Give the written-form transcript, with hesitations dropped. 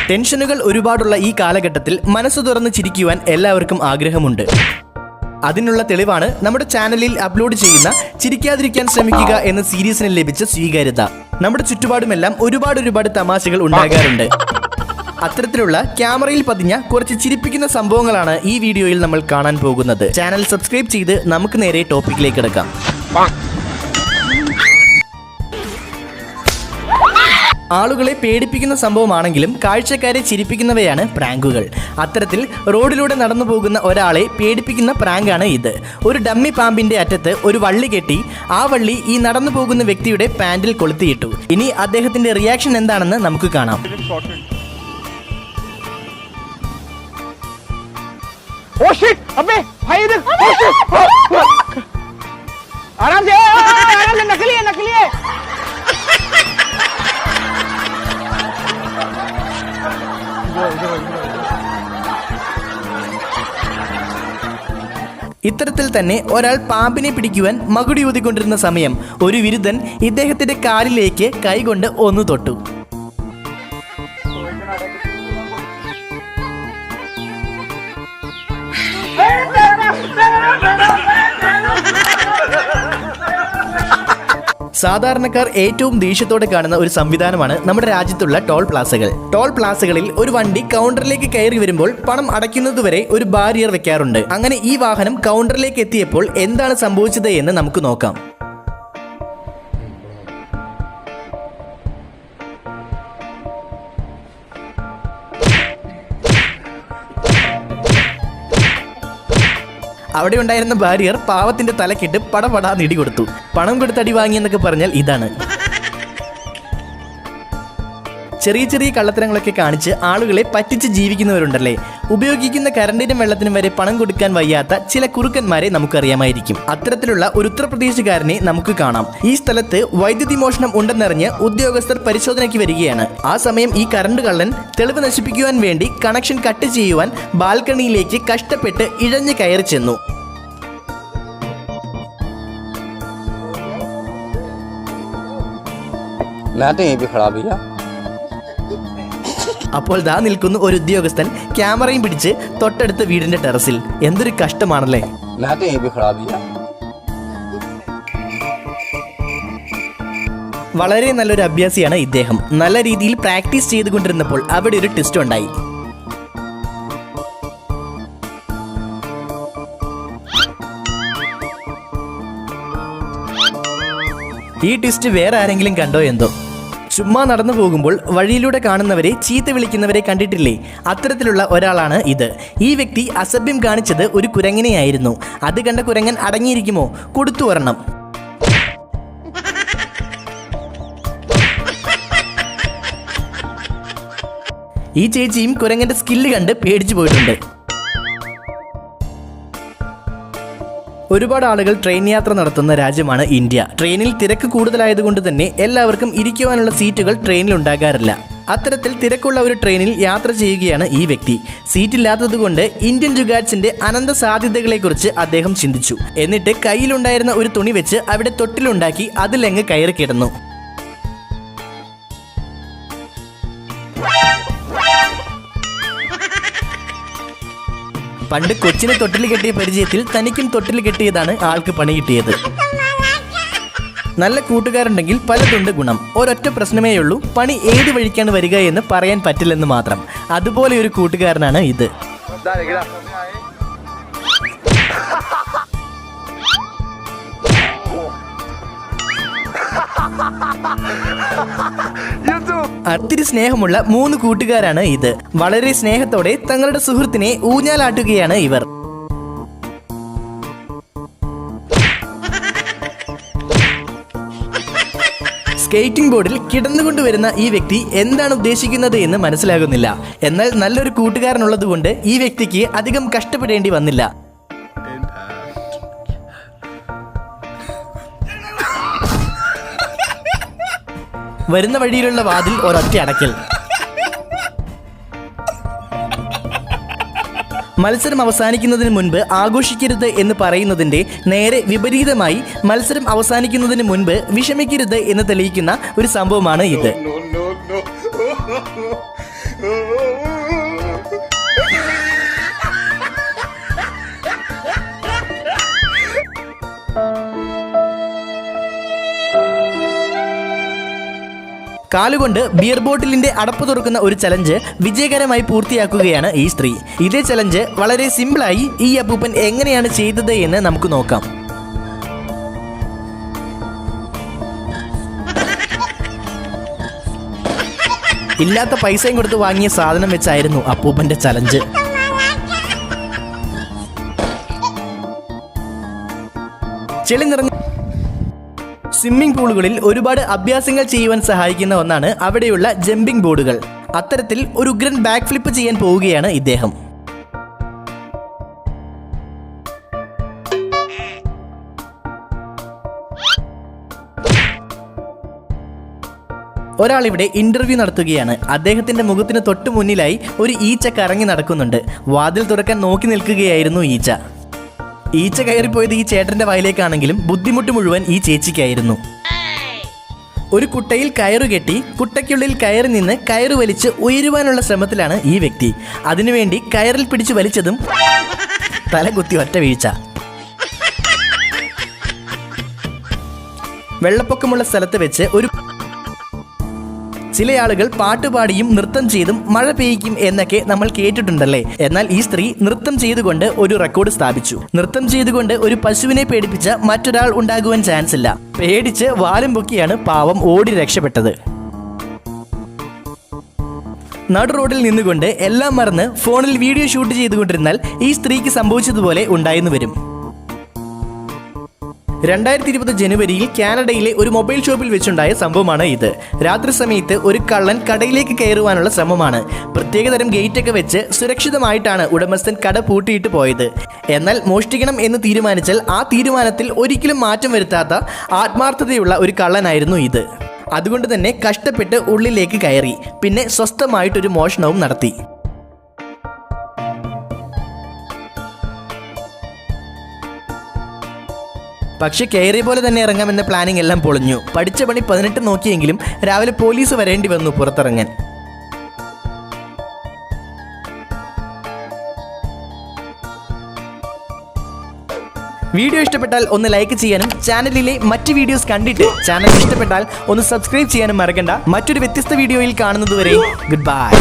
ടെൻഷനുകൾ ഒരുപാടുള്ള ഈ കാലഘട്ടത്തിൽ മനസ്സ് തുറന്ന് ചിരിക്കുവാൻ എല്ലാവർക്കും ആഗ്രഹമുണ്ട്. അതിനുള്ള തെളിവാണ് നമ്മുടെ ചാനലിൽ അപ്ലോഡ് ചെയ്യുന്ന ചിരിക്കാതിരിക്കാൻ ശ്രമിക്കുക എന്ന സീരീസിന് ലഭിച്ച സ്വീകാര്യത. നമ്മുടെ ചുറ്റുപാടുമെല്ലാം ഒരുപാട് തമാശകൾ ഉണ്ടാകാറുണ്ട്. അത്തരത്തിലുള്ള ക്യാമറയിൽ പതിഞ്ഞ കുറച്ച് ചിരിപ്പിക്കുന്ന സംഭവങ്ങളാണ് ഈ വീഡിയോയിൽ നമ്മൾ കാണാൻ പോകുന്നത്. ചാനൽ സബ്സ്ക്രൈബ് ചെയ്ത് നമുക്ക് നേരെ ടോപ്പിക്കിലേക്ക് കിടക്കാം. ആളുകളെ പേടിപ്പിക്കുന്ന സംഭവമാണെങ്കിലും കാഴ്ചക്കാരെ ചിരിപ്പിക്കുന്നവയാണ് പ്രാങ്കുകൾ. അത്തരത്തിൽ റോഡിലൂടെ നടന്നു പോകുന്ന ഒരാളെ പേടിപ്പിക്കുന്ന പ്രാങ്കാണ് ഇത്. ഒരു ഡമ്മി പാമ്പിന്റെ അറ്റത്ത് ഒരു വള്ളി കെട്ടി ആ വള്ളി ഈ നടന്നു പോകുന്ന വ്യക്തിയുടെ പാന്റിൽ കൊളുത്തിയിട്ടു. ഇനി അദ്ദേഹത്തിന്റെ റിയാക്ഷൻ എന്താണെന്ന് നമുക്ക് കാണാം. ഇത്തരത്തിൽ തന്നെ ഒരാൾ പാമ്പിനെ പിടിക്കുവാൻ മകുടി ഊതിക്കൊണ്ടിരുന്ന സമയം ഒരു വിരുദ്ധൻ ഇദ്ദേഹത്തിന്റെ കാലിലേക്ക് കൈകൊണ്ട് ഒന്ന് തൊട്ടു. സാധാരണക്കാർ ഏറ്റവും ദേഷ്യത്തോടെ കാണുന്ന ഒരു സംവിധാനമാണ് നമ്മുടെ രാജ്യത്തുള്ള ടോൾ പ്ലാസകൾ. ടോൾ പ്ലാസകളിൽ ഒരു വണ്ടി കൗണ്ടറിലേക്ക് കയറി വരുമ്പോൾ പണം അടയ്ക്കുന്നതുവരെ ഒരു ബാരിയർ വെക്കാറുണ്ട്. അങ്ങനെ ഈ വാഹനം കൗണ്ടറിലേക്ക് എത്തിയപ്പോൾ എന്താണ് സംഭവിച്ചത് എന്ന് നമുക്ക് നോക്കാം. അവിടെ ഉണ്ടായിരുന്ന ബാരിയർ പാവത്തിന്റെ തലക്കിട്ട് പടപടാ നിടി കൊടുത്തു. പണം കൊടുത്തടി വാങ്ങിയെന്നൊക്കെ പറഞ്ഞാൽ ഇതാണ്. ചെറിയ കള്ളത്തരങ്ങളൊക്കെ കാണിച്ച് ആളുകളെ പറ്റിച്ച് ജീവിക്കുന്നവരുണ്ടല്ലേ. ഉപയോഗിക്കുന്ന കറണ്ടിനും വെള്ളത്തിനും വരെ പണം കൊടുക്കാൻ വയ്യാത്ത ചില കുറുക്കന്മാരെ നമുക്കറിയാമായിരിക്കും. അത്തരത്തിലുള്ള ഒരു ഉത്തർപ്രദേശുകാരനെ നമുക്ക് കാണാം. ഈ സ്ഥലത്ത് വൈദ്യുതി മോഷണം ഉണ്ടെന്നറിഞ്ഞ് ഉദ്യോഗസ്ഥർ പരിശോധനയ്ക്ക് വരികയാണ്. ആ സമയം ഈ കറണ്ട് കള്ളൻ തെളിവ് നശിപ്പിക്കുവാൻ വേണ്ടി കണക്ഷൻ കട്ട് ചെയ്യുവാൻ ബാൽക്കണിയിലേക്ക് കഷ്ടപ്പെട്ട് ഇഴഞ്ഞു കയറി ചെന്നു. അപ്പോൾ ദാ നിൽക്കുന്ന ഒരു ഉദ്യോഗസ്ഥൻ ക്യാമറയും പിടിച്ച് തൊട്ടടുത്ത വീടിന്റെ ടെറസിൽ. എന്തൊരു കഷ്ടമാണല്ലേ. വളരെ നല്ലൊരു അഭ്യാസിയാണ് ഇദ്ദേഹം. നല്ല രീതിയിൽ പ്രാക്ടീസ് ചെയ്തുകൊണ്ടിരുന്നപ്പോൾ അവിടെ ഒരു ട്വിസ്റ്റ് ഉണ്ടായി. ഈ ട്വിസ്റ്റ് വേറെ ആരെങ്കിലും കണ്ടോ എന്തോ. ചുമ്മാ നടന്നു പോകുമ്പോൾ വഴിയിലൂടെ കാണുന്നവരെ ചീത്ത വിളിക്കുന്നവരെ കണ്ടിട്ടില്ലേ? അത്തരത്തിലുള്ള ഒരാളാണ് ഇത്. ഈ വ്യക്തി അസഭ്യം കാണിച്ചത് ഒരു കുരങ്ങനെയായിരുന്നു. അത് കണ്ട കുരങ്ങൻ അടങ്ങിയിരിക്കുമോ? കൊടുത്തു വരണം. ഈ ചേച്ചിയും കുരങ്ങന്റെ സ്കില്ല് കണ്ട് പേടിച്ചു പോയിട്ടുണ്ട്. ഒരുപാട് ആളുകൾ ട്രെയിൻ യാത്ര നടത്തുന്ന രാജ്യമാണ് ഇന്ത്യ. ട്രെയിനിൽ തിരക്ക് കൂടുതലായതുകൊണ്ട് തന്നെ എല്ലാവർക്കും ഇരിക്കുവാനുള്ള സീറ്റുകൾ ട്രെയിനിൽ ഉണ്ടാകാറില്ല. അത്തരത്തിൽ തിരക്കുള്ള ഒരു ട്രെയിനിൽ യാത്ര ചെയ്യുകയാണ് ഈ വ്യക്തി. സീറ്റില്ലാത്തതുകൊണ്ട് ഇന്ത്യൻ ജുഗാഡ്സിന്റെ അനന്ത സാധ്യതകളെക്കുറിച്ച് അദ്ദേഹം ചിന്തിച്ചു. എന്നിട്ട് കയ്യിലുണ്ടായിരുന്ന ഒരു തുണി വെച്ച് അവിടെ തൊട്ടിലുണ്ടാക്കി അതിലങ്ങ് കയറി കിടന്നു. പണ്ട് കൊച്ചിനെ തൊട്ടിൽ കെട്ടിയ പരിചയത്തിൽ തനിക്കും തൊട്ടിൽ കെട്ടിയതാണ് ആൾക്ക് പണി കിട്ടിയത്. നല്ല കൂട്ടുകാരുണ്ടെങ്കിൽ പലതുണ്ട് ഗുണം. ഒരൊറ്റ പ്രശ്നമേയുള്ളൂ, പണി ഏത് വഴിക്കാണ് വരിക എന്ന് പറയാൻ പറ്റില്ലെന്ന് മാത്രം. അതുപോലെ ഒരു കൂട്ടുകാരനാണ് ഇത്. അത്തിരി സ്നേഹമുള്ള 3 കൂട്ടുകാരാണ് ഇത്. വളരെ സ്നേഹത്തോടെ തങ്ങളുടെ സുഹൃത്തിനെ ഊഞ്ഞാലാട്ടുകയാണ് ഇവർ. സ്കേറ്റിംഗ് ബോർഡിൽ കിടന്നുകൊണ്ടുവരുന്ന ഈ വ്യക്തി എന്താണ് ഉദ്ദേശിക്കുന്നത് എന്ന് മനസ്സിലാകുന്നില്ല. എന്നാൽ നല്ലൊരു കൂട്ടുകാരനുള്ളതുകൊണ്ട് ഈ വ്യക്തിക്ക് അധികം കഷ്ടപ്പെടേണ്ടി വന്നില്ല. വരുന്ന വഴിയിലുള്ള വാതിൽ ഒരൊറ്റ അടയ്ക്കൽ. മത്സരം അവസാനിക്കുന്നതിന് മുൻപ് ആഘോഷിക്കരുത് എന്ന് പറയുന്നതിൻ്റെ നേരെ വിപരീതമായി മത്സരം അവസാനിക്കുന്നതിന് മുൻപ് വിഷമിക്കരുത് എന്ന് തെളിയിക്കുന്ന ഒരു സംഭവമാണ് ഇത്. കാലുകൊണ്ട് ബിയർ ബോട്ടിലിന്റെ അടപ്പ് തുറക്കുന്ന ഒരു ചലഞ്ച് വിജയകരമായി പൂർത്തിയാക്കുകയാണ് ഈ സ്ത്രീ. ഇതേ ചലഞ്ച് വളരെ സിമ്പിളായി ഈ അപ്പൂപ്പൻ എങ്ങനെയാണ് ചെയ്തത് എന്ന് നമുക്ക് നോക്കാം. ഇല്ലാത്ത പൈസയും കൊടുത്ത് വാങ്ങിയ സാധനം വെച്ചായിരുന്നു അപ്പൂപ്പന്റെ ചലഞ്ച്. ചെളി നിറഞ്ഞ സ്വിമ്മിംഗ് പൂളുകളിൽ ഒരുപാട് അഭ്യാസങ്ങൾ ചെയ്യുവാൻ സഹായിക്കുന്ന ഒന്നാണ് അവിടെയുള്ള ജമ്പിംഗ് ബോർഡുകൾ. അത്തരത്തിൽ ഒരു ഉഗ്രൻ ബാക്ക് ഫ്ലിപ്പ് ചെയ്യാൻ പോവുകയാണ് ഇദ്ദേഹം. ഒരാളിവിടെ ഇന്റർവ്യൂ നടത്തുകയാണ്. അദ്ദേഹത്തിന്റെ മുഖത്തിന് തൊട്ടു മുന്നിലായി ഒരു ഈച്ച കറങ്ങി നടക്കുന്നുണ്ട്. വാതിൽ തുറക്കാൻ നോക്കി നിൽക്കുകയായിരുന്നു ഈച്ച. ഈച്ച കയറിപ്പോയത് ഈ ചേട്ടന്റെ വായിലേക്കാണെങ്കിലും ബുദ്ധിമുട്ട് മുഴുവൻ ഈ ചേച്ചിക്കായിരുന്നു. ഒരു കുട്ടയിൽ കയറുകെട്ടി കുട്ടയ്ക്കുള്ളിൽ കയറി നിന്ന് കയറ് വലിച്ച് ഉയരുവാനുള്ള ശ്രമത്തിലാണ് ഈ വ്യക്തി. അതിനുവേണ്ടി കയറിൽ പിടിച്ചു വലിച്ചതും തലകുത്തി ഒറ്റ വീഴ്ച. വെള്ളപ്പൊക്കമുള്ള സ്ഥലത്ത് വെച്ച് ചില ആളുകൾ പാട്ടുപാടിയും നൃത്തം ചെയ്തും മഴ പെയ്യിക്കും എന്നൊക്കെ നമ്മൾ കേട്ടിട്ടുണ്ടല്ലേ. എന്നാൽ ഈ സ്ത്രീ നൃത്തം ചെയ്തുകൊണ്ട് ഒരു റെക്കോർഡ് സ്ഥാപിച്ചു. നൃത്തം ചെയ്തുകൊണ്ട് ഒരു പശുവിനെ പേടിപ്പിച്ച മറ്റൊരാൾ ഉണ്ടാകുവാൻ ചാൻസ് ഇല്ല. പേടിച്ച് വാലും പൊക്കിയാണ് പാവം ഓടി രക്ഷപ്പെട്ടത്. നടു റോഡിൽ നിന്നുകൊണ്ട് എല്ലാം മറന്ന് ഫോണിൽ വീഡിയോ ഷൂട്ട് ചെയ്തുകൊണ്ടിരുന്നാൽ ഈ സ്ത്രീക്ക് സംഭവിച്ചതുപോലെ ഉണ്ടായെന്ന് വരും. 2020 ജനുവരിയിൽ കാനഡയിലെ ഒരു മൊബൈൽ ഷോപ്പിൽ വെച്ചുണ്ടായ സംഭവമാണ് ഇത്. രാത്രി സമയത്ത് ഒരു കള്ളൻ കടയിലേക്ക് കയറുവാനുള്ള ശ്രമമാണ്. പ്രത്യേകതരം ഗേറ്റൊക്കെ വെച്ച് സുരക്ഷിതമായിട്ടാണ് ഉടമസ്ഥൻ കട പൂട്ടിയിട്ട് പോയത്. എന്നാൽ മോഷ്ടിക്കണം എന്ന് തീരുമാനിച്ചാൽ ആ തീരുമാനത്തിൽ ഒരിക്കലും മാറ്റം വരുത്താത്ത ആത്മാർത്ഥതയുള്ള ഒരു കള്ളനായിരുന്നു ഇത്. അതുകൊണ്ട് തന്നെ കഷ്ടപ്പെട്ട് ഉള്ളിലേക്ക് കയറി. പിന്നെ സ്വസ്ഥമായിട്ടൊരു മോഷണവും നടത്തി. പക്ഷെ കയറിയ പോലെ തന്നെ ഇറങ്ങാമെന്ന പ്ലാനിങ് എല്ലാം പൊളിഞ്ഞു. പഠിച്ച പണി 18 നോക്കിയെങ്കിലും രാവിലെ പോലീസ് വരേണ്ടി വന്നു പുറത്തിറങ്ങാൻ. വീഡിയോ ഇഷ്ടപ്പെട്ടാൽ ഒന്ന് ലൈക്ക് ചെയ്യാനും ചാനലിലെ മറ്റ് വീഡിയോസ് കണ്ടിട്ട് ചാനൽ ഇഷ്ടപ്പെട്ടാൽ ഒന്ന് സബ്സ്ക്രൈബ് ചെയ്യാനും മറക്കണ്ട. മറ്റൊരു വ്യത്യസ്ത വീഡിയോയിൽ കാണുന്നതുവരെ ഗുഡ് ബൈ.